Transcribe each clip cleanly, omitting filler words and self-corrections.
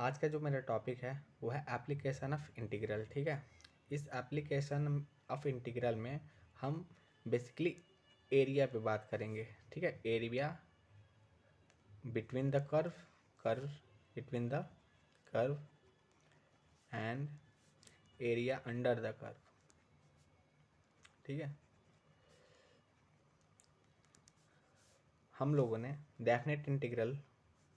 आज का जो मेरा टॉपिक है वो है एप्लीकेशन ऑफ इंटीग्रल। ठीक है, इस एप्लीकेशन ऑफ इंटीग्रल में हम बेसिकली एरिया पे बात करेंगे। ठीक है, area between the curve, curve between the curve and area under the curve. ठीक है, हम लोगों ने डेफिनेट इंटीग्रल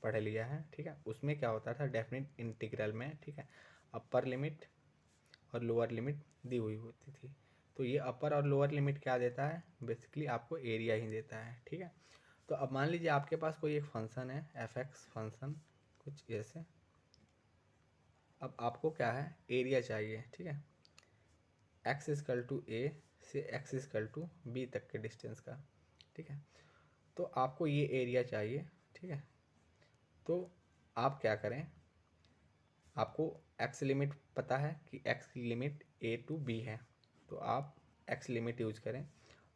पढ़ लिया है। ठीक है, उसमें क्या होता था डेफिनेट इंटीग्रल में, ठीक है, अपर लिमिट और लोअर लिमिट दी हुई होती थी। तो ये अपर और लोअर लिमिट क्या देता है, बेसिकली आपको एरिया ही देता है। ठीक है, तो अब मान लीजिए आपके पास कोई एक फंक्शन है एफ एक्स फंक्शन कुछ ऐसे। अब आपको क्या है, एरिया चाहिए। ठीक है, एक्स इजकल टू ए से एक्स इजकल टू बी तक के डिस्टेंस का। ठीक है, तो आपको ये एरिया चाहिए। ठीक है, तो आप क्या करें, आपको एक्स लिमिट पता है कि एक्स की लिमिट ए टू बी है, तो आप एक्स लिमिट यूज़ करें।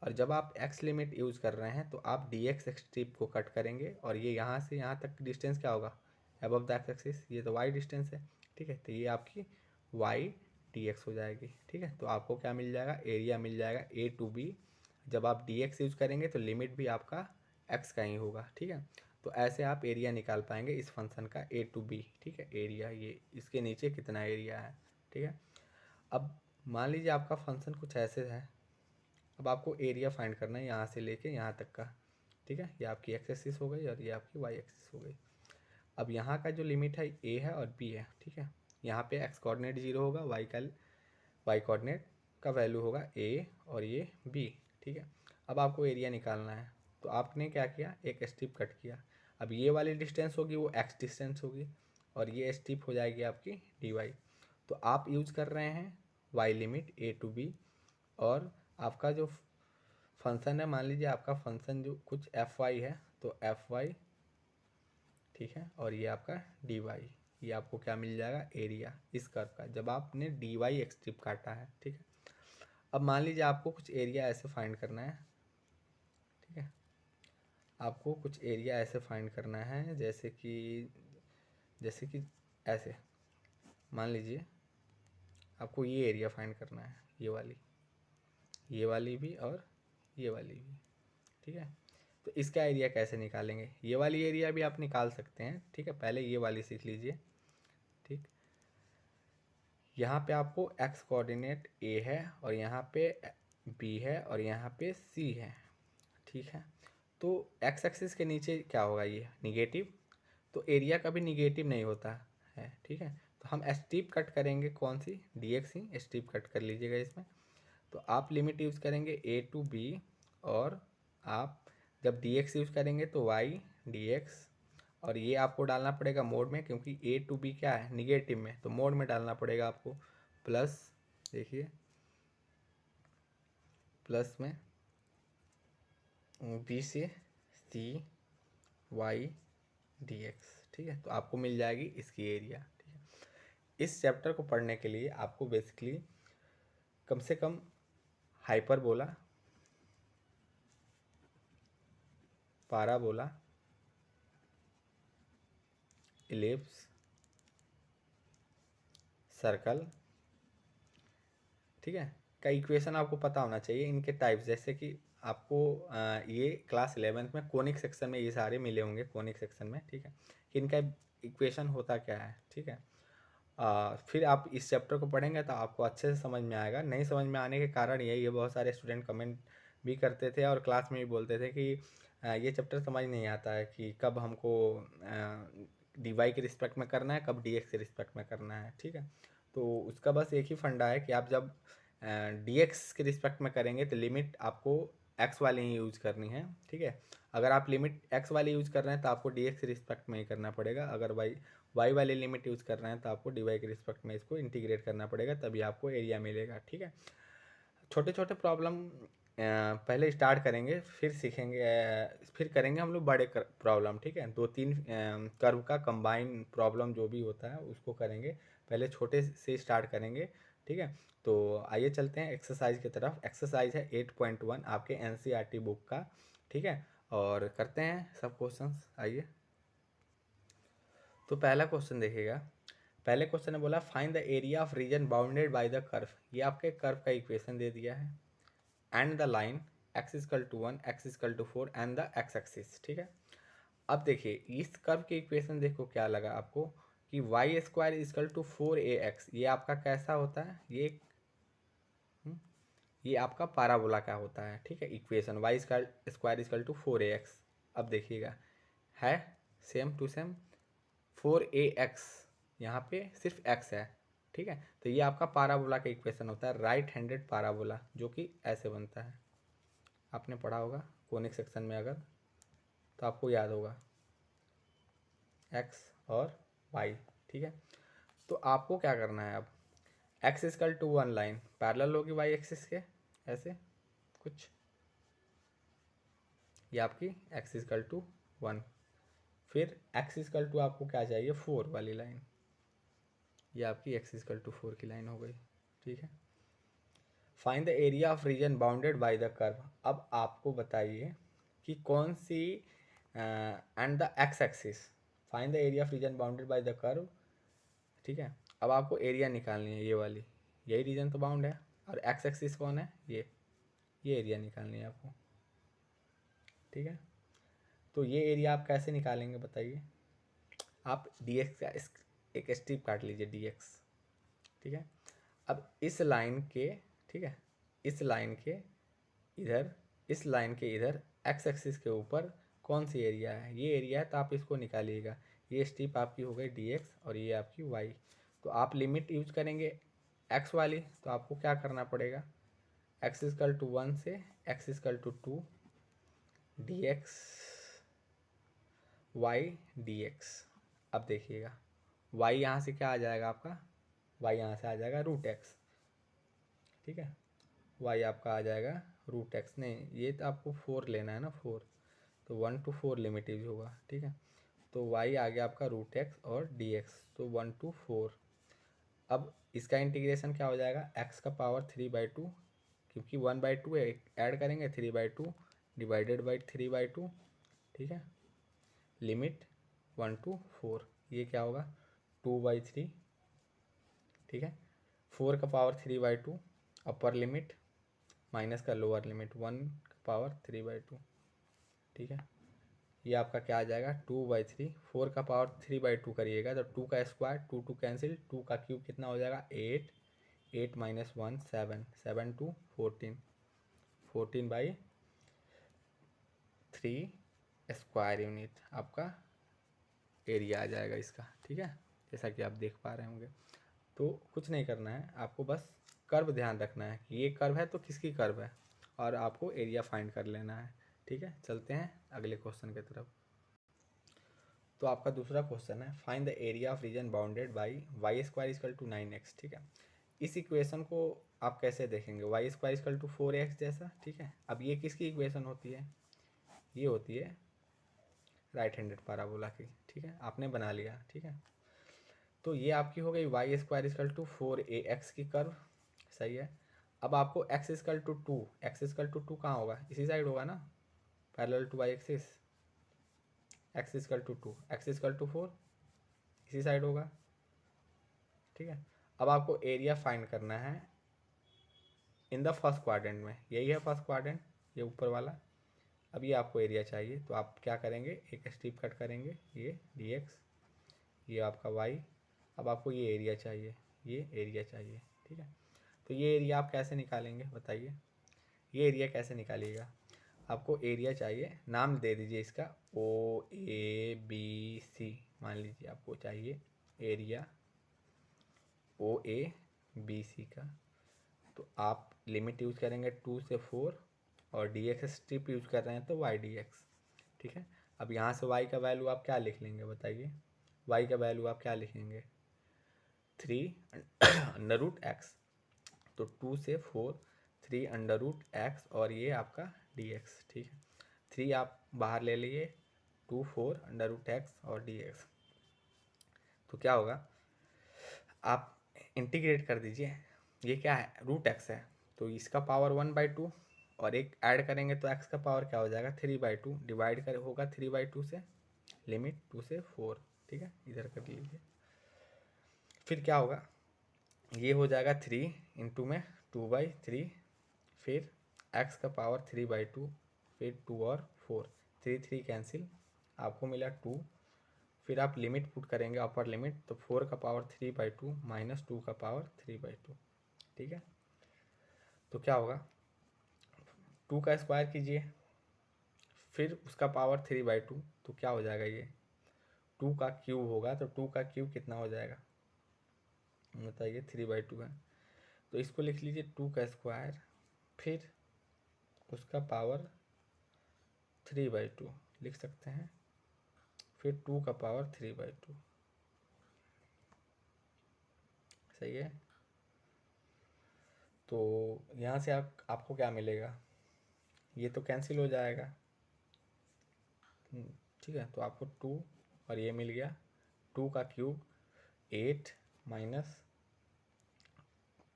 और जब आप एक्स लिमिट यूज़ कर रहे हैं तो आप डी एक्स स्ट्रिप को कट करेंगे और ये यहाँ से यहाँ तक डिस्टेंस क्या होगा, अबव द एक्स एक्सिस, ये तो वाई डिस्टेंस है। ठीक है, तो ये आपकी वाई डी एक्स हो जाएगी। ठीक है, तो आपको क्या मिल जाएगा, एरिया मिल जाएगा ए टू बी। जब आप डी एक्स यूज़ करेंगे तो लिमिट भी आपका एक्स का ही होगा। ठीक है, तो ऐसे आप एरिया निकाल पाएंगे इस फंक्शन का ए टू बी। ठीक है, एरिया ये इसके नीचे कितना एरिया है। ठीक है, अब मान लीजिए आपका फंक्शन कुछ ऐसे है। अब आपको एरिया फाइंड करना है यहाँ से लेके यहाँ तक का। ठीक है, ये आपकी एक्स एक्सिस हो गई और ये आपकी वाई एक्सिस हो गई। अब यहाँ का जो लिमिट है ए है और बी है। ठीक है, यहाँ पे एक्स कोऑर्डिनेट 0 होगा, वाई कोऑर्डिनेट का वैल्यू होगा ए और ये बी। ठीक है, अब आपको एरिया निकालना है, तो आपने क्या किया, एक स्ट्रिप कट किया। अब ये वाली डिस्टेंस होगी वो एक्स डिस्टेंस होगी और ये स्ट्रिप हो जाएगी आपकी डी वाई। तो आप यूज़ कर रहे हैं y limit a to b, और आपका जो फंक्शन है, मान लीजिए आपका फंक्शन जो कुछ एफ वाई है, तो एफ वाई, ठीक है, और ये आपका डी वाई, ये आपको क्या मिल जाएगा, एरिया इस कर्व का, जब आपने डी वाई एक स्ट्रिप काटा है। ठीक है, अब मान लीजिए आपको कुछ एरिया ऐसे फाइंड करना है। ठीक है, आपको कुछ एरिया ऐसे फाइंड करना है जैसे कि ऐसे मान लीजिए आपको ये एरिया फाइंड करना है, ये वाली भी और ये वाली भी। ठीक है, तो इसका एरिया कैसे निकालेंगे, ये वाली एरिया भी आप निकाल सकते हैं। ठीक है, पहले ये वाली सीख लीजिए। ठीक, यहाँ पे आपको एक्स कोऑर्डिनेट ए है और यहाँ पे बी है और यहाँ पे सी है। ठीक है, तो एक्स एक्सिस के नीचे क्या होगा, ये निगेटिव, तो एरिया कभी निगेटिव नहीं होता है। ठीक है, तो हम स्ट्रिप कट करेंगे, कौन सी, डी एक्स ही स्ट्रिप कट कर लीजिएगा इसमें। तो आप लिमिट यूज़ करेंगे ए टू बी, और आप जब डी एक्स यूज़ करेंगे तो वाई डी एक्स, और ये आपको डालना पड़ेगा मोड में, क्योंकि ए टू बी क्या है, निगेटिव में, तो मोड में डालना पड़ेगा आपको। प्लस, देखिए प्लस में बी से सी वाई डी एक्स। ठीक है, तो आपको मिल जाएगी इसकी एरिया। ठीक है, इस चैप्टर को पढ़ने के लिए आपको बेसिकली कम से कम हाइपरबोला, पाराबोला, इलिप्स, सर्कल, ठीक है, का इक्वेशन आपको पता होना चाहिए, इनके टाइप्स, जैसे कि आपको ये क्लास 11th में कोनिक सेक्शन में ये सारे मिले होंगे, कोनिक सेक्शन में। ठीक है, कि इनका इक्वेशन होता क्या है। ठीक है, फिर आप इस चैप्टर को पढ़ेंगे तो आपको अच्छे से समझ में आएगा। नहीं समझ में आने के कारण यही है, बहुत सारे स्टूडेंट कमेंट भी करते थे और क्लास में भी बोलते थे कि ये चैप्टर समझ नहीं आता है कि कब हमको डी वाई के रिस्पेक्ट में करना है, कब डी एक्स के रिस्पेक्ट में करना है। ठीक है, तो उसका बस एक ही फंडा है कि आप जब डी एक्स के रिस्पेक्ट में करेंगे तो लिमिट आपको एक्स वाली ही यूज़ करनी है। ठीक है, अगर आप लिमिट एक्स वाली यूज़ कर रहे हैं तो आपको डी एक्स के रिस्पेक्ट में ही करना पड़ेगा। अगर वाई वाली लिमिट यूज़ कर रहे हैं तो आपको डी वाई के रिस्पेक्ट में इसको इंटीग्रेट करना पड़ेगा, तभी आपको एरिया मिलेगा। ठीक है, छोटे छोटे प्रॉब्लम पहले स्टार्ट करेंगे, फिर सीखेंगे, फिर करेंगे हम लोग बड़े प्रॉब्लम। ठीक है, 2-3 कर्व का कंबाइन प्रॉब्लम जो भी होता है उसको करेंगे, पहले छोटे से स्टार्ट करेंगे। ठीक है, तो आइए चलते हैं एक्सरसाइज की तरफ। एक्सरसाइज है 8.1 आपके एनसीईआरटी बुक का। ठीक है, और करते हैं सब क्वेश्चंस। आइए, तो पहला क्वेश्चन देखिएगा, पहले क्वेश्चन ने बोला find the area of region bounded by the curve, ये आपके कर्व का इक्वेशन दे दिया है, and the line x equal to 1, x equal to 4 and the x axis, ठीक है। अब देखिए इस कर्व के इक्वेशन देखो क्या लगा आपको कि Y square equal to 4ax, ये आपका कैसा होता है, ये आपका पाराबोला का होता है, ठीक है। Equation y square equal to 4ax, अब देखिएगा है सेम टू सेम 4ax, यहाँ पे सिर्फ x है, ठीक है। तो ये आपका पाराबोला का इक्वेशन होता है, राइट हैंडेड पाराबोला, जो कि ऐसे बनता है। आपने पढ़ा होगा कोनिक सेक्शन में अगर, तो आपको याद होगा x और y, ठीक है। तो आपको क्या करना है, अब x equal to 1 line parallel होगी y एक्सिस के, ऐसे कुछ, ये आपकी x इक्वल टू 1, फिर x इक्वल टू आपको क्या चाहिए 4 वाली लाइन, ये आपकी x इक्वल टू 4 की लाइन हो गई, ठीक है। Find the area of region bounded by the curve, अब आपको बताइए कि कौन सी and the x axis, find the area of region bounded by the curve, ठीक है। अब आपको एरिया निकालनी है, ये वाली, यही रीजन तो बाउंड है, और x एक्सिस कौन है, ये एरिया निकालनी है आपको, ठीक है। तो ये एरिया आप कैसे निकालेंगे बताइए, आप dx का एक स्ट्रिप काट लीजिए dx, ठीक है। अब इस लाइन के, ठीक है, इस लाइन के इधर, इस लाइन के इधर x एक्सिस के ऊपर कौन सी एरिया है, ये एरिया है, तो आप इसको निकालिएगा। ये स्ट्रिप आपकी हो गई dx और ये आपकी y, तो आप लिमिट यूज करेंगे x वाली, तो आपको क्या करना पड़ेगा, x इक्वल टू 1 से x equal to 2 dx y dx। अब देखिएगा y यहाँ से क्या आ जाएगा आपका, y यहाँ से आ जाएगा √x, ठीक है। y आपका आ जाएगा √x, नहीं ये तो आपको 4 लेना है ना, 4, तो 1 to 4 लिमिट यूज होगा, ठीक है। तो y आ गया आपका √x और dx, तो 1 to 4। अब इसका इंटीग्रेशन क्या हो जाएगा, x का पावर 3/2, क्योंकि 1/2 ऐड करेंगे 3/2 डिवाइडेड बाई 3/2, ठीक है। लिमिट 1 to 4, ये क्या होगा 2/3, ठीक है। 4 का पावर 3/2 अपर लिमिट माइनस का लोअर लिमिट 1 का पावर 3/2, ठीक है। ये आपका क्या आ जाएगा 2/3, 4 का पावर 3/2 करिएगा तो 2 का स्क्वायर, 2 कैंसिल, 2 का क्यूब कितना हो जाएगा 8, 8 माइनस 1 7, 7 2 14, 14/3 स्क्वायर यूनिट आपका एरिया आ जाएगा इसका, ठीक है, जैसा कि आप देख पा रहे होंगे। तो कुछ नहीं करना है आपको, बस कर्व ध्यान रखना है कि ये कर्व है तो किसकी कर्व है, और आपको एरिया फाइंड कर लेना है, ठीक है। चलते हैं अगले क्वेश्चन की तरफ। तो आपका दूसरा क्वेश्चन है find the area of region bounded by y square equal to 9x, ठीक है। इस इक्वेशन को आप कैसे देखेंगे, Y square equal to 4x जैसा, ठीक है। अब ये किसकी इक्वेशन होती है, ये होती है राइट हैंडेड पैराबोला की, ठीक है, आपने बना लिया, ठीक है। तो ये आपकी हो गई Y square equal to 4ax की कर्व, सही है। अब आपको x equal to 2, x equal to 2 कहाँ होगा, इसी साइड होगा ना, parallel to y axis, x equal to 2, x equal to 4 इसी साइड होगा, ठीक है। अब आपको एरिया फाइंड करना है इन द फर्स्ट क्वाड्रेंट में, यही है फर्स्ट क्वाड्रेंट, ये ऊपर वाला। अब ये आपको एरिया चाहिए, तो आप क्या करेंगे, एक स्ट्रिप कट करेंगे, ये dx, ये आपका y। अब आपको ये एरिया चाहिए, ये एरिया चाहिए, ठीक है। तो ये एरिया आप कैसे निकालेंगे बताइए, ये एरिया कैसे निकालिएगा, आपको एरिया चाहिए, नाम दे दीजिए इसका OABC, मान लीजिए आपको चाहिए एरिया OABC का। तो आप लिमिट यूज़ करेंगे 2 से 4, और dx स्ट्रिप यूज़ कर रहे हैं तो y dx, ठीक है। अब यहाँ से y का वैल्यू आप क्या लिख लेंगे बताइए, y का वैल्यू आप क्या लिखेंगे 3√x, तो 2 से 4 3√x और ये आपका dx, ठीक है। 3 आप बाहर ले लिए, 2 4√x और dx, तो क्या होगा, आप इंटीग्रेट कर दीजिए, ये क्या है √x है, तो इसका पावर 1/2 और एक ऐड करेंगे तो x का पावर क्या हो जाएगा 3/2, डिवाइड कर होगा 3/2 से, लिमिट 2 से 4, ठीक है, इधर कर लीजिए। फिर क्या होगा, ये हो जाएगा 3 इंटू में 2/3, फिर x का पावर 3/2, फिर 2 और 4, 3 3 कैंसिल, आपको मिला 2। फिर आप लिमिट पुट करेंगे अपर लिमिट, तो 4 का पावर 3/2 माइनस 2 का पावर 3/2, ठीक है। तो क्या होगा, 2 का स्क्वायर कीजिए, फिर उसका पावर 3/2, तो क्या हो जाएगा, ये 2 का क्यूब होगा, तो 2 का क्यूब कितना हो जाएगा बताइए, 3/2 है, तो इसको लिख लीजिए 2 का स्क्वायर, फिर उसका पावर 3/2 लिख सकते हैं, फिर 2 का पावर 3/2, सही है। तो यहाँ से आपको क्या मिलेगा, ये तो कैंसिल हो जाएगा, ठीक है। तो आपको 2 और ये मिल गया, 2 का क्यूब 8 माइनस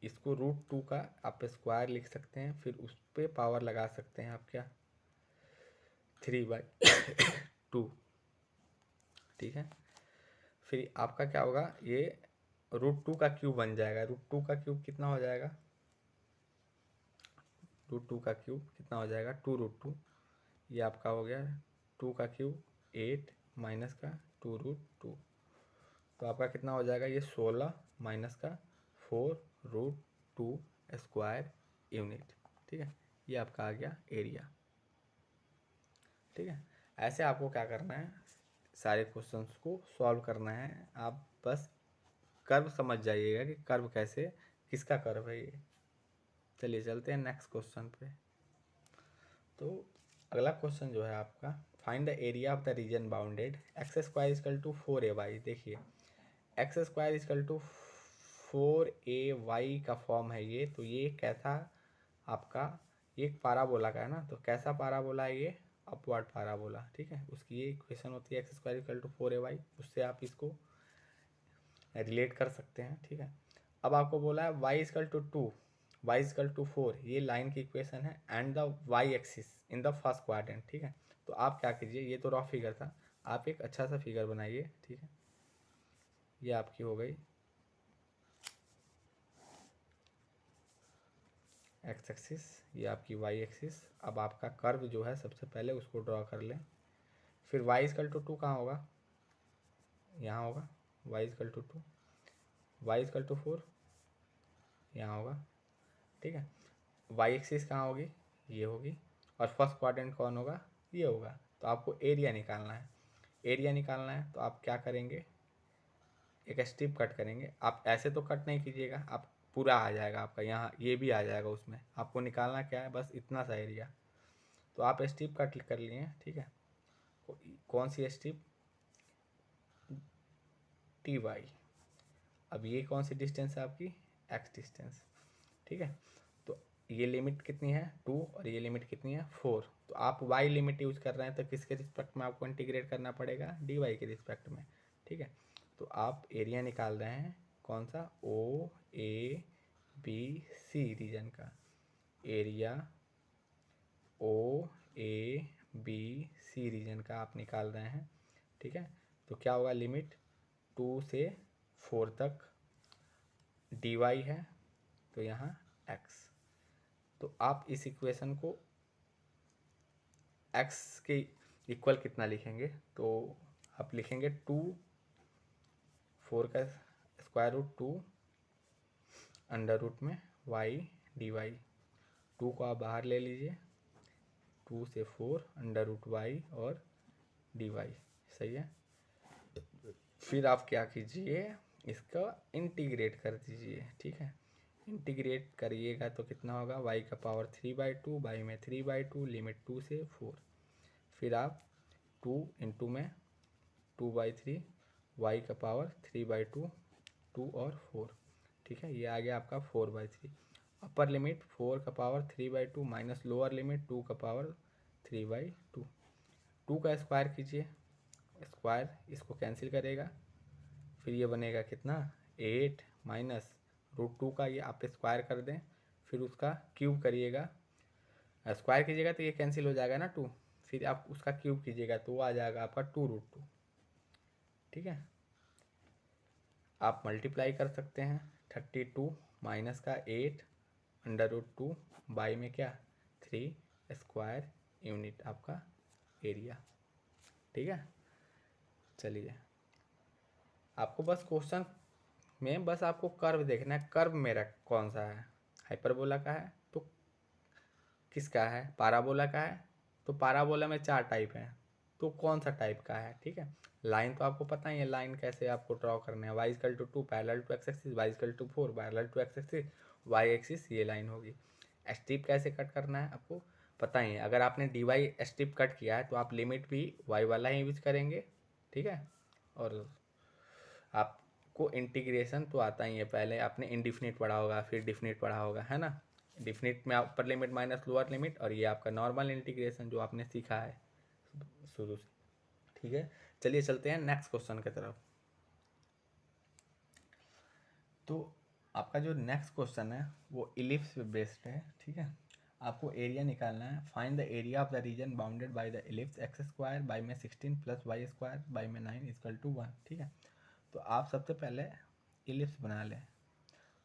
इसको √2 का आप स्क्वायर लिख सकते हैं, फिर उस पर पावर लगा सकते हैं आप क्या, 3/2, ठीक है। फिर आपका क्या होगा, ये √2 का क्यूब बन जाएगा, √2 का क्यूब कितना हो जाएगा, √2 का क्यूब कितना हो जाएगा 2√2, ये आपका हो गया 2 का क्यूब 8 माइनस का 2√2, तो आपका कितना हो जाएगा, ये 16 माइनस का 4√2 स्क्वायर यूनिट, ठीक है। ये आपका आ गया एरिया, ठीक है। ऐसे आपको क्या करना है, सारे क्वेश्चंस को सॉल्व करना है, आप बस कर्व समझ जाइएगा कि कर्व कैसे, किसका कर्व है ये। चलिए चलते हैं नेक्स्ट क्वेश्चन पे। तो अगला क्वेश्चन जो है आपका, find the area of the reason bounded x² = 4ay। देखिए x² = 4ay का फॉर्म है ये, तो ये कैसा आपका, ये एक पाराबोला का है ना, तो कैसा पाराबोला है ये, अपवर्ड पाराबोला, ठीक है। उसकी ये इक्वेशन होती है x² = 4ay, उससे आप इसको रिलेट कर सकते हैं, ठीक है। अब आपको बोला है y=2, y=4, ये लाइन की इक्वेशन है, and the y axis in the first quadrant, ठीक है। तो आप क्या कीजिए, ये तो रफ फिगर था, आप एक अच्छा सा फिगर बनाइए, ठीक है। ये आपकी हो गई x एक्सिस, ये आपकी y एक्सिस। अब आपका कर्व जो है सबसे पहले उसको ड्रॉ कर लें, फिर y=2 कहाँ होगा, यहाँ होगा, y=2, y=4 यहाँ होगा, ठीक है। y एक्सिस कहाँ होगी, ये होगी, और फर्स्ट क्वाड्रेंट कौन होगा, ये होगा। तो आपको एरिया निकालना है, एरिया निकालना है तो आप क्या करेंगे, एक स्ट्रिप कट करेंगे। आप ऐसे तो कट नहीं कीजिएगा, आप पूरा आ जाएगा आपका, यहाँ ये भी आ जाएगा, उसमें आपको निकालना क्या है, बस इतना सा एरिया। तो आप स्ट्रिप कट कर लिए, ठीक है। कौन सी स्ट्रिप, TY। अब ये कौन सी डिस्टेंस है आपकी, x डिस्टेंस, ठीक है। तो ये लिमिट कितनी है 2 और ये लिमिट कितनी है 4, तो आप y लिमिट यूज कर रहे हैं, तो किसके रिस्पेक्ट में आपको इंटीग्रेट करना पड़ेगा, dy के रिस्पेक्ट में, ठीक है। तो आप एरिया निकाल रहे हैं कौन सा, OABC रीजन का एरिया, OABC रीजन का आप निकाल रहे हैं, ठीक है। तो क्या होगा, लिमिट 2 से 4 तक dy है, तो यहाँ x। तो आप इस इक्वेशन को x के इक्वल कितना लिखेंगे, तो आप लिखेंगे 2, 4 का √2 अंडर रूट में y dy, 2 को आप बाहर ले लीजिए, 2 से 4 अंडर रूट y और dy, सही है। फिर आप क्या कीजिए, इसका इंटीग्रेट कर दीजिए, ठीक है। इंटीग्रेट करिएगा तो कितना होगा, y का पावर 3/2, y में 3/2, लिमिट 2 से 4, फिर आप 2 इंटू में 2/3, y का पावर 3/2, 2 और 4, ठीक है। ये आ गया आपका 4/3। अपर लिमिट 4 का पावर 3/2 माइनस लोअर लिमिट 2 का पावर 3/2, 2 का स्क्वायर कीजिए, स्क्वायर इसको कैंसिल करेगा, फिर ये बनेगा कितना 8 माइनस √2 का, ये आप स्क्वायर कर दें, फिर उसका क्यूब करिएगा, स्क्वायर कीजिएगा तो ये कैंसिल हो जाएगा ना 2, फिर आप उसका क्यूब कीजिएगा तो वो आ जाएगा आपका 2√2, ठीक है। आप मल्टीप्लाई कर सकते हैं 32 माइनस का 8 √2 बाई में क्या 3 स्क्वायर यूनिट आपका एरिया। ठीक है, चलिए आपको बस क्वेश्चन में बस आपको कर्व देखना है, कर्व मेरा कौन सा है, हाइपरबोला का है तो किसका है, पाराबोला का है तो पाराबोला में 4 टाइप हैं तो कौन सा टाइप का है। ठीक है, लाइन तो आपको पता ही है, लाइन कैसे आपको ड्रॉ करना है, y=2 parallel to x axis, y=4 parallel to x axis, y axis ये लाइन होगी। स्ट्रिप कैसे कट करना है आपको पता ही है, अगर आपने dy स्ट्रिप कट किया है तो आप लिमिट भी y वाला ही यूज करेंगे। ठीक है, और आपको इंटीग्रेशन तो आता ही है, पहले आपने इनडिफिनिट पढ़ा होगा फिर डिफिनिट पढ़ा होगा, है ना। डिफिनिट में upper limit minus lower limit, और ये आपका नॉर्मल इंटीग्रेशन जो आपने सीखा है शुरू से। ठीक है, चलिए चलते हैं नेक्स्ट क्वेश्चन की तरफ। तो आपका जो नेक्स्ट क्वेश्चन है वो इलिप्स पे बेस्ड है। ठीक है, आपको एरिया निकालना है, find the area of the reason bounded by the ellipse x square by में 16 प्लस वाई स्क्वायर बाई में 9 = 1। ठीक है, तो आप सबसे पहले इलिप्स बना लें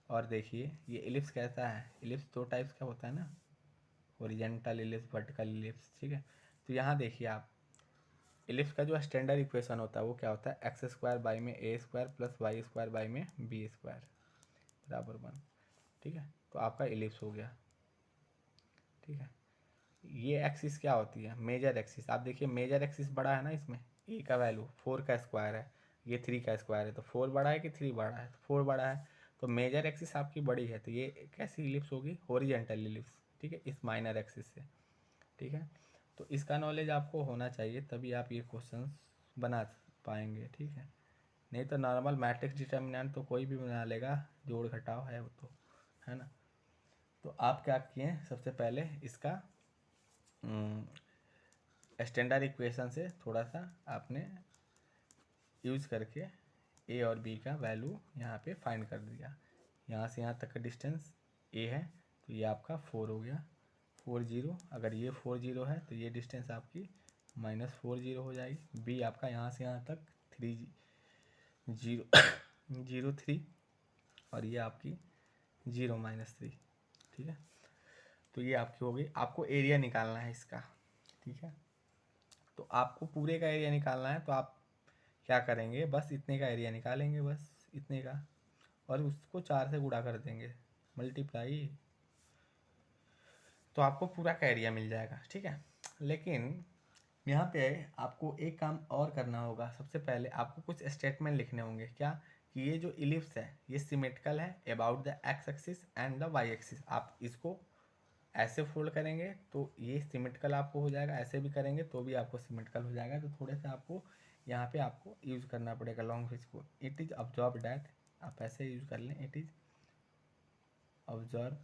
और देखिए ये इलिप्स कैसा है। इलिप्स 2 टाइप्स का होता है ना, हॉरिजॉन्टल इलिप्स, वर्टिकल इलिप्स। ठीक है, तो यहाँ देखिए आप इलिप्स का जो स्टैंडर्ड इक्वेशन होता है वो क्या होता है, एक्स स्क्वायर बाई में a square plus y square by में बी स्क्वायर बराबर 1। ठीक है, तो आपका इलिप्स हो गया। ठीक है, ये एक्सिस क्या होती है, मेजर एक्सिस। आप देखिए मेजर एक्सिस बड़ा है ना, इसमें ए का वैल्यू 4 का स्क्वायर है, ये 3 का स्क्वायर है, तो 4 बड़ा है कि 3 बड़ा है, तो 4 बड़ा है, तो मेजर एक्सिस आपकी बड़ी है, तो ये कैसी इलिप्स होगी, हॉरिजॉन्टल इलिप्स। ठीक है, इस माइनर एक्सिस से। ठीक है, तो इसका नॉलेज आपको होना चाहिए तभी आप ये क्वेश्चन बना पाएंगे। ठीक है, नहीं तो नॉर्मल मैट्रिक्स डिटर्मिनेंट तो कोई भी बना लेगा, जोड़ घटाव है वो तो, है ना। तो आप क्या किए, सबसे पहले इसका स्टैंडर्ड इक्वेशन से थोड़ा सा आपने यूज करके ए और बी का वैल्यू यहाँ पे फाइंड कर दिया। यहाँ से यहाँ तक का डिस्टेंस ए है तो ये आपका 4 हो गया, 40। अगर ये 40 है तो ये डिस्टेंस आपकी -40 हो जाएगी। बी आपका यहाँ से यहाँ तक 3 0 और ये आपकी 0 - 3। ठीक है, तो ये आपकी हो गई। आपको एरिया निकालना है इसका। ठीक है, तो आपको पूरे का एरिया निकालना है तो आप क्या करेंगे, बस इतने का एरिया निकालेंगे, बस इतने का, और उसको 4 से गुणा कर देंगे, मल्टीप्लाई, तो आपको पूरा का एरिया मिल जाएगा। ठीक है, लेकिन यहाँ पे आपको एक काम और करना होगा। सबसे पहले आपको कुछ स्टेटमेंट लिखने होंगे, क्या कि ये जो इलिप्स है ये सिमेट्रिकल है about the x axis and the y axis. आप इसको ऐसे फोल्ड करेंगे तो ये सिमेट्रिकल आपको हो जाएगा, ऐसे भी करेंगे तो भी आपको सिमेट्रिकल हो जाएगा। तो थोड़े से आपको यहाँ पे आपको यूज करना पड़ेगा लॉन्ग फिश को। इट इज ऑब्जर्व डैट, आप ऐसे यूज कर लें, it is observe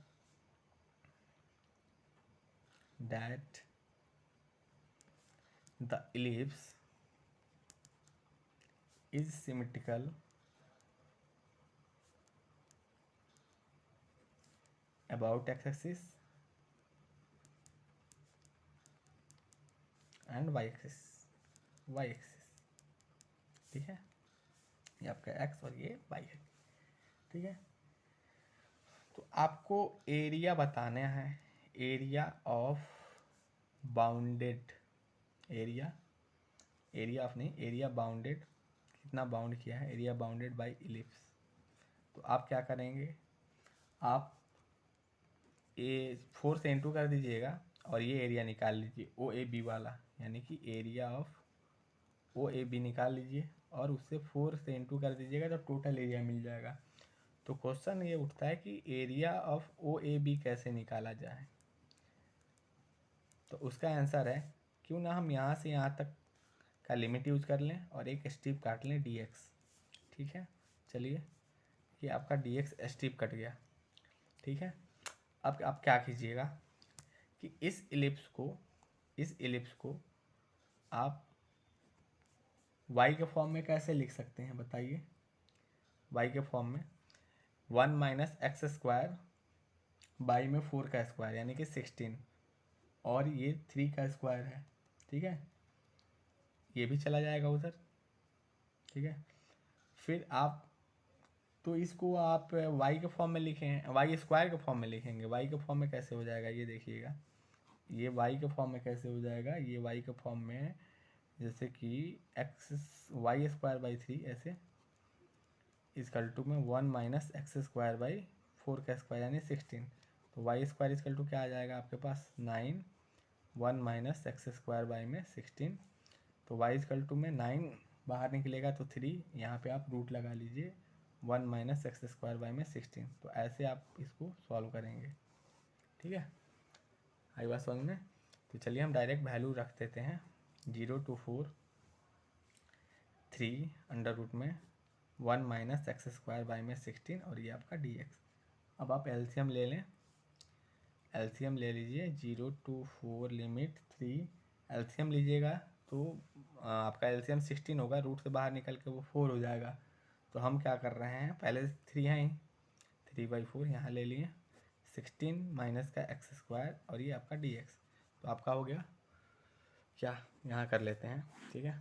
that the ellipse is symmetrical about x-axis and y-axis। ठीक है, ये आपका x और ये y है। ठीक है, तो आपको एरिया बताना है, area of bounded, area of नहीं, एरिया बाउंडेड, कितना बाउंड किया है, एरिया बाउंडेड बाय इलिप्स। तो आप क्या करेंगे, आप ए 4 से इंटू कर दीजिएगा और ये एरिया निकाल लीजिए ओ ए बी वाला, यानी कि area of O A B निकाल लीजिए और उससे 4 से इंटू कर दीजिएगा तो टोटल एरिया मिल जाएगा। तो क्वेश्चन ये उठता है कि area of O A B कैसे निकाला जाए। तो उसका आंसर है, क्यों ना हम यहाँ से यहाँ तक का लिमिट यूज कर लें और एक स्ट्रिप काट लें dx। ठीक है, चलिए ये आपका dx स्ट्रिप कट गया। ठीक है, अब आप क्या कीजिएगा कि इस इलिप्स को आप y के फॉर्म में कैसे लिख सकते हैं बताइए। y के फॉर्म में 1 - x स्क्वायर बाई में 4 का स्क्वायर यानी कि 16, और ये 3 का स्क्वायर है। ठीक है, ये भी चला जाएगा उधर। ठीक है, फिर आप तो इसको आप y के फॉर्म में लिखें, वाई स्क्वायर के फॉर्म में लिखेंगे। y के फॉर्म में कैसे हो जाएगा ये देखिएगा, ये y के फॉर्म में कैसे हो जाएगा, ये y के फॉर्म में जैसे कि एक्स वाई स्क्वायर बाई 3 ऐसे इजकल टू में 1 माइनस एक्स स्क्वायर बाई 4 का स्क्वायर यानी 16। तो वाई स्क्वायर इजकल टू क्या आ जाएगा आपके पास 9, 1 माइनस एक्स स्क्वायर बाई में 16। तो वाई इजकल टू में 9 बाहर निकलेगा तो 3, यहाँ पे आप रूट लगा लीजिए 1 माइनस एक्स स्क्वायर बाई में 16। तो ऐसे आप इसको सॉल्व करेंगे, ठीक है। आई बात समझ में। तो चलिए हम डायरेक्ट वैल्यू रख देते हैं 0 to 4 3 अंडर रूट में 1 माइनस एक्स स्क्वायर बाई में 16 और ये आपका डी एक्स। अब आप एलसीएम ले लें, एलसीएम ले लीजिए 0 to 4 लिमिट 3, एलसीएम लीजिएगा तो आपका एलसीएम 16 होगा, रूट से बाहर निकल के वो 4 हो जाएगा। तो हम क्या कर रहे हैं, पहले 3 है ही, 3/4 यहाँ ले लिए, 16 माइनस का एक्स स्क्वायर और ये आपका डी एक्स। तो आपका हो गया क्या, यहाँ कर लेते हैं, ठीक है।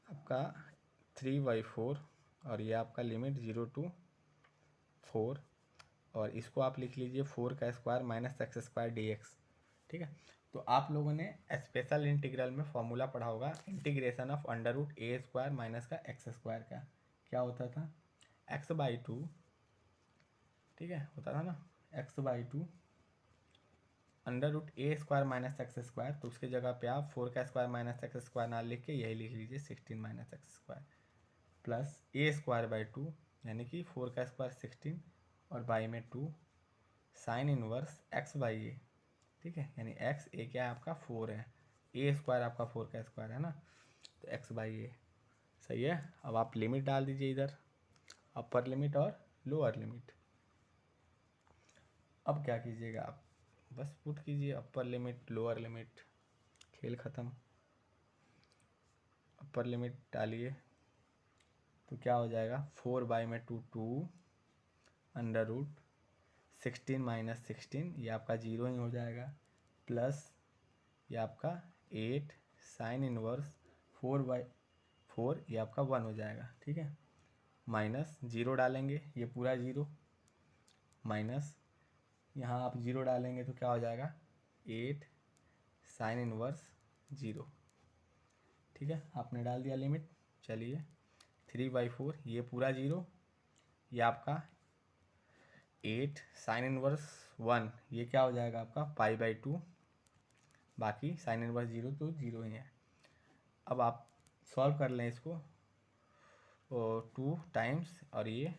आपका 3/4 और ये आपका लिमिट 0 to 4 और इसको आप लिख लीजिए 4 का square minus x square D x, ठीक है। तो आप लोगों ने स्पेशल इंटीग्रल में फॉर्मूला पढ़ा होगा, integration of under root a square minus का एक्स स्क्वायर का क्या होता था, x/2, ठीक है, होता था ना x/2 under root a square minus x square. तो उसके जगह पे आप 4 का स्क्वायर माइनस एक्स स्क्वायर ना लिख के यही लिख लीजिए 16 minus x square plus A square by 2 यानी कि 4 का स्क्वायर 16 और बाई में 2 साइन इनवर्स एक्स बाई ए, ठीक है, यानी एक्स ए क्या है आपका 4 है, ए स्क्वायर आपका 4 का स्क्वायर है ना, तो एक्स बाई ए सही है। अब आप लिमिट डाल दीजिए इधर, अपर लिमिट और लोअर लिमिट। अब क्या कीजिएगा आप, बस पुट कीजिए अपर लिमिट लोअर लिमिट, खेल ख़त्म। अपर लिमिट डालिए तो क्या हो जाएगा 4 बाई में 2 2 अंडर रूट 16 माइनस 16 ये आपका 0 ही हो जाएगा, प्लस ये आपका 8 साइन इनवर्स 4/4 ये आपका 1 हो जाएगा, ठीक है, माइनस 0 डालेंगे ये पूरा 0 माइनस यहाँ आप 0 डालेंगे तो क्या हो जाएगा 8 साइन इनवर्स 0, ठीक है, आपने डाल दिया लिमिट। चलिए 3/4 ये पूरा 0, ये आपका 8 साइन इनवर्स 1 ये क्या हो जाएगा आपका π/2, बाकी साइन इनवर्स 0 तो 0 ही है। अब आप सॉल्व कर लें इसको, और 2 टाइम्स और ये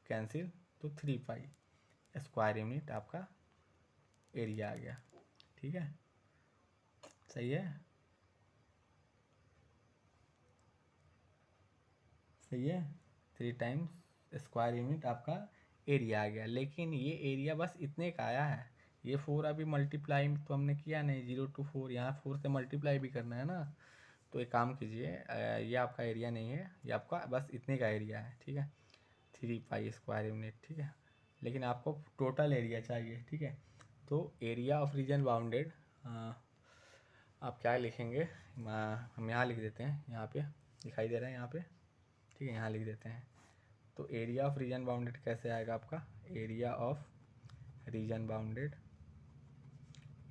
कैंसिल तो 3π स्क्वायर यूनिट आपका एरिया आ गया, ठीक है, सही है, सही है, 3 टाइम्स स्क्वायर यूनिट आपका एरिया आ गया। लेकिन ये एरिया बस इतने का आया है, ये 4 अभी मल्टीप्लाई तो हमने किया नहीं, 0 to 4 यहाँ 4 से मल्टीप्लाई भी करना है ना। तो एक काम कीजिए, ये आपका एरिया नहीं है, ये आपका बस इतने का एरिया है, ठीक है, 3π स्क्वायर यूनिट, ठीक है, लेकिन आपको टोटल एरिया चाहिए, ठीक है। तो एरिया ऑफ रीजन बाउंडेड आप क्या लिखेंगे, हम यहाँ लिख देते हैं, यहाँ पे दिखाई दे रहा है यहाँ पे, ठीक है, यहाँ लिख देते हैं। तो एरिया ऑफ रीजन बाउंडेड कैसे आएगा आपका, area of region bounded,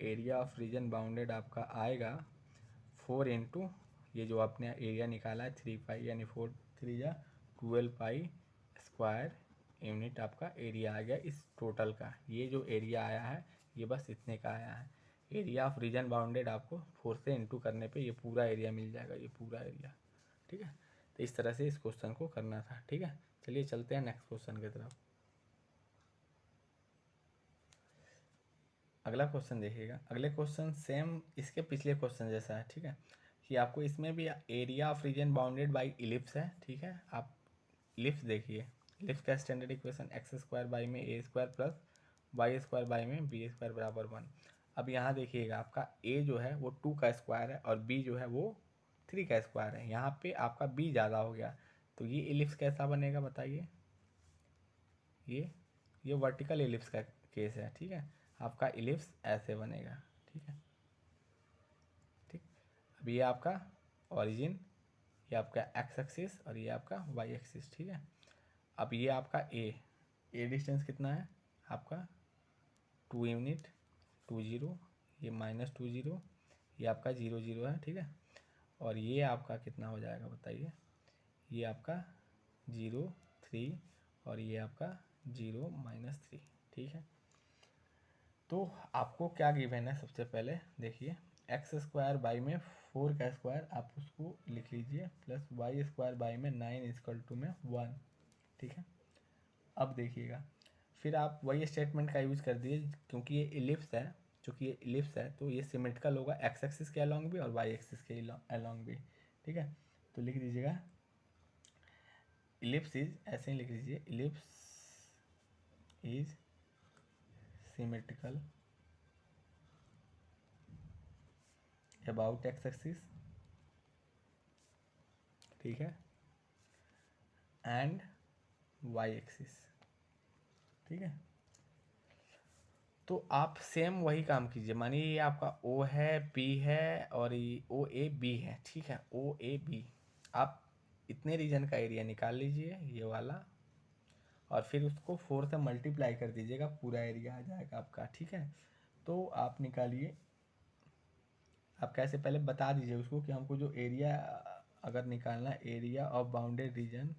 area of region bounded आपका आएगा 4 इंटू ये जो आपने एरिया निकाला है 3π यानी 4 3 या 12π स्क्वायर यूनिट आपका एरिया आ गया इस टोटल का। ये जो एरिया आया है ये बस इतने का आया है। एरिया ऑफ रीजन बाउंडेड आपको 4 से इंटू करने पे ये पूरा एरिया मिल जाएगा, ये पूरा एरिया, ठीक है। तो इस तरह से इस क्वेश्चन को करना था, ठीक है। चलिए चलते हैं नेक्स्ट क्वेश्चन की तरफ। अगला क्वेश्चन देखिएगा, अगले क्वेश्चन सेम इसके पिछले क्वेश्चन जैसा है, ठीक है, कि आपको इसमें भी area of region bounded by ellipse है, ठीक है। आप इलिप्स देखिए, इलिप्स का standard equation x square by में a square plus y square by में बी स्क्वायर बराबर 1। अब यहाँ देखिएगा आपका ए जो है वो 2 का स्क्वायर है और बी जो है वो 3 का स्क्वायर है, यहाँ पे आपका बी ज़्यादा हो गया। तो ये इलिप्स कैसा बनेगा बताइए, ये वर्टिकल इलिप्स का केस है, ठीक है, आपका इलिप्स ऐसे बनेगा, ठीक है, ठीक। अब ये आपका ओरिजिन, ये आपका एक्स एक्सिस और ये आपका वाई एक्सिस, ठीक है। अब ये आपका ए डिस्टेंस कितना है आपका 2 यूनिट 20, ये -20, ये आपका 0 है, ठीक है। और ये आपका कितना हो जाएगा बताइए, ये आपका 0 3 और ये आपका 0 -3, ठीक है। तो आपको क्या गिवन है, सबसे पहले देखिए x² बाई में 4 का स्क्वायर आप उसको लिख लीजिए प्लस y² बाई में 9 में 1, ठीक है। अब देखिएगा फिर आप वही स्टेटमेंट का यूज़ कर दिए, क्योंकि ये इलिप्स है, चूँकि ये इलिप्स है तो ये सिमेट्रिकल होगा x एक्सिस के अलॉन्ग भी और y एक्सिस के अलॉन्ग भी, ठीक है। तो लिख दीजिएगा इलिप्स इज, ऐसे ही लिख लीजिए ellipse is symmetrical about x axis, ठीक है, एंड y एक्सिस, ठीक है। तो आप सेम वही काम कीजिए, मानिए ये आपका O है, P है और ये OAB है, ठीक है, OAB। आप इतने रीजन का एरिया निकाल लीजिए ये वाला, और फिर उसको 4 से मल्टीप्लाई कर दीजिएगा, पूरा एरिया आ जाएगा आपका, ठीक है। तो आप निकालिए, आप कैसे पहले बता दीजिए उसको कि हमको जो एरिया अगर निकालना एरिया ऑफ बाउंडेड रीजन,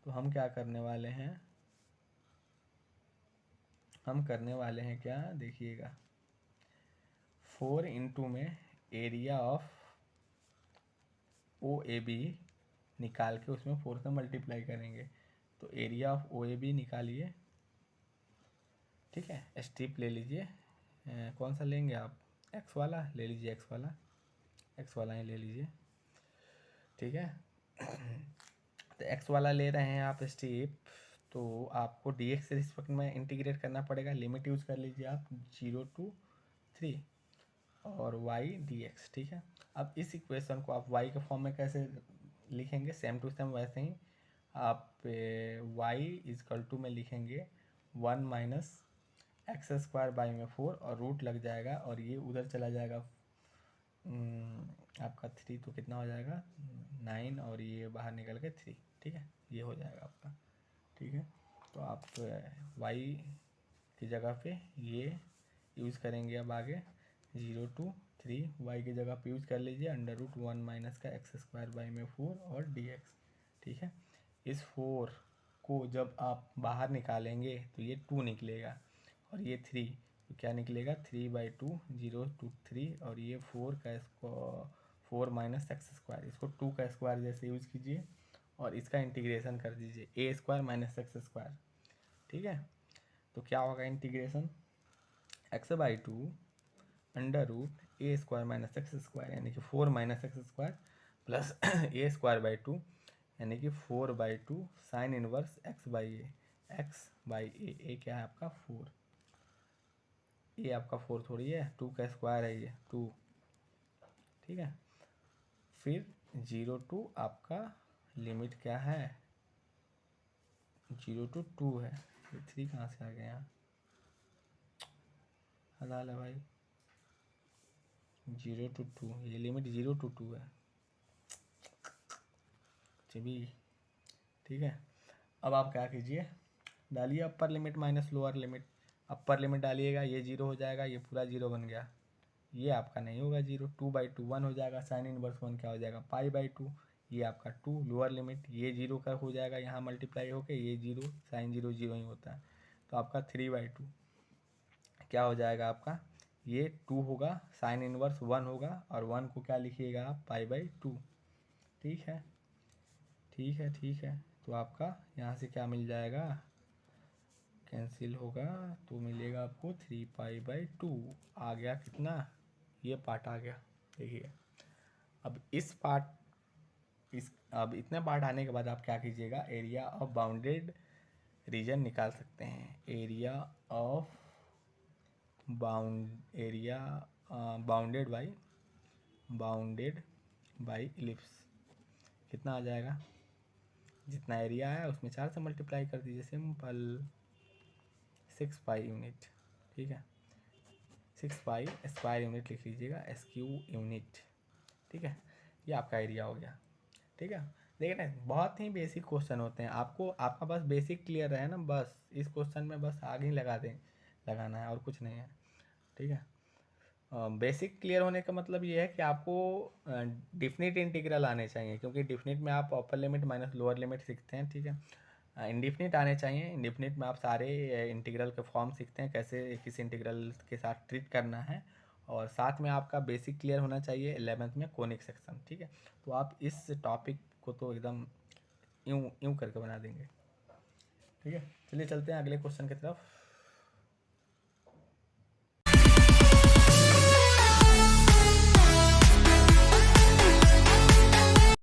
तो हम क्या करने वाले हैं, हम करने वाले हैं क्या, देखिएगा 4 इंटू में एरिया ऑफ OAB निकाल के उसमें 4 से मल्टीप्लाई करेंगे, तो एरिया ऑफ OAB निकालिए, ठीक है। स्ट्रिप ले लीजिए, कौन सा लेंगे आप, एक्स वाला ले लीजिए, एक्स वाला ही ले लीजिए, ठीक है। तो एक्स वाला ले रहे हैं आप स्ट्रिप, तो आपको dx से रिस्पेक्ट में इंटीग्रेट करना पड़ेगा, लिमिट यूज़ कर लीजिए आप 0 to 3 और y dx, ठीक है। अब इस इक्वेशन को आप y के फॉर्म में कैसे लिखेंगे, सेम टू सेम वैसे ही आप y में लिखेंगे 1 - x² बाई में 4 और रूट लग जाएगा, और ये उधर चला जाएगा आपका 3, तो कितना हो जाएगा 9 और ये बाहर निकल के 3, ठीक है, ये हो जाएगा आपका, ठीक है। तो आप y की जगह पे ये यूज़ करेंगे, अब आगे 0 to 3 y की जगह पे यूज़ कर लीजिए √1 - का x² बाई में 4 और dx, ठीक है। इस 4 को जब आप बाहर निकालेंगे तो ये 2 निकलेगा, और ये 3, तो क्या निकलेगा 3/2 0 to 3, और ये 4 का स्क्वायर 4 - x², इसको 2 का स्क्वायर जैसे यूज़ कीजिए और इसका इंटीग्रेशन कर दीजिए a² - x², ठीक है। तो क्या होगा इंटीग्रेशन, x/2 √a² - x² यानी कि 4 - x² प्लस a²/2 यानी कि 4/2 साइन इनवर्स x/a, ए क्या है आपका 4, ये आपका 4 थोड़ी है, 2 का स्क्वायर है ये 2, ठीक है। फिर 0 to आपका लिमिट क्या है 0 to 2 है, ये 3 कहाँ से आ गया यहाँ, हलाल है भाई, 0 to 2, ये लिमिट 0 to 2 है चबी, ठीक है। अब आप क्या कीजिए, डालिए upper limit minus lower limit, upper limit डालिएगा ये 0 हो जाएगा, ये पूरा 0 बन गया, ये आपका नहीं होगा 0, 2/2 1 हो जाएगा, साइन इनवर्स 1 क्या हो जाएगा π/2, ये आपका 2, लोअर लिमिट ये 0 का हो जाएगा, यहाँ मल्टीप्लाई होके ये 0, साइन 0 0 ही होता है, तो आपका 3/2 क्या हो जाएगा आपका, ये 2 होगा, साइन इनवर्स 1 होगा, और 1 को क्या लिखिएगा आप π/2, ठीक है, ठीक है, ठीक है। तो आपका यहाँ से क्या मिल जाएगा, कैंसिल होगा, तो मिलेगा आपको 3π/2, आ गया कितना, ये पार्ट आ गया, देखिए। अब इस पार्ट अब इतने पार्ट आने के बाद आप क्या कीजिएगा, एरिया ऑफ बाउंडेड रीजन निकाल सकते हैं, area of bounded by ellipse कितना आ जाएगा, जितना एरिया है उसमें 4 से मल्टीप्लाई कर दीजिए, सिंपल 6π यूनिट, ठीक है, 6π स्क्वायर यूनिट लिख लीजिएगा, SQ यूनिट, ठीक है। ये आपका एरिया हो गया, ठीक है। देखिए ना, बहुत ही बेसिक क्वेश्चन होते हैं, आपको आपका बस बेसिक क्लियर है ना, बस इस क्वेश्चन में बस आगे ही लगाना है और कुछ नहीं है, ठीक है। बेसिक क्लियर होने का मतलब ये है कि आपको डिफिनिट इंटीग्रल आने चाहिए, क्योंकि डिफिनिट में आप upper limit minus lower limit सीखते हैं, ठीक है। इंडिफिनिट आने चाहिए, इंडिफिनिट में आप सारे इंटीग्रल के फॉर्म सीखते हैं, कैसे किस इंटीग्रल के साथ ट्रीट करना है, और साथ में आपका बेसिक क्लियर होना चाहिए 11th में कोनिक सेक्शन, ठीक है। तो आप इस टॉपिक को तो एकदम यूं यूं करके बना देंगे, ठीक है। चलिए चलते हैं अगले क्वेश्चन की तरफ।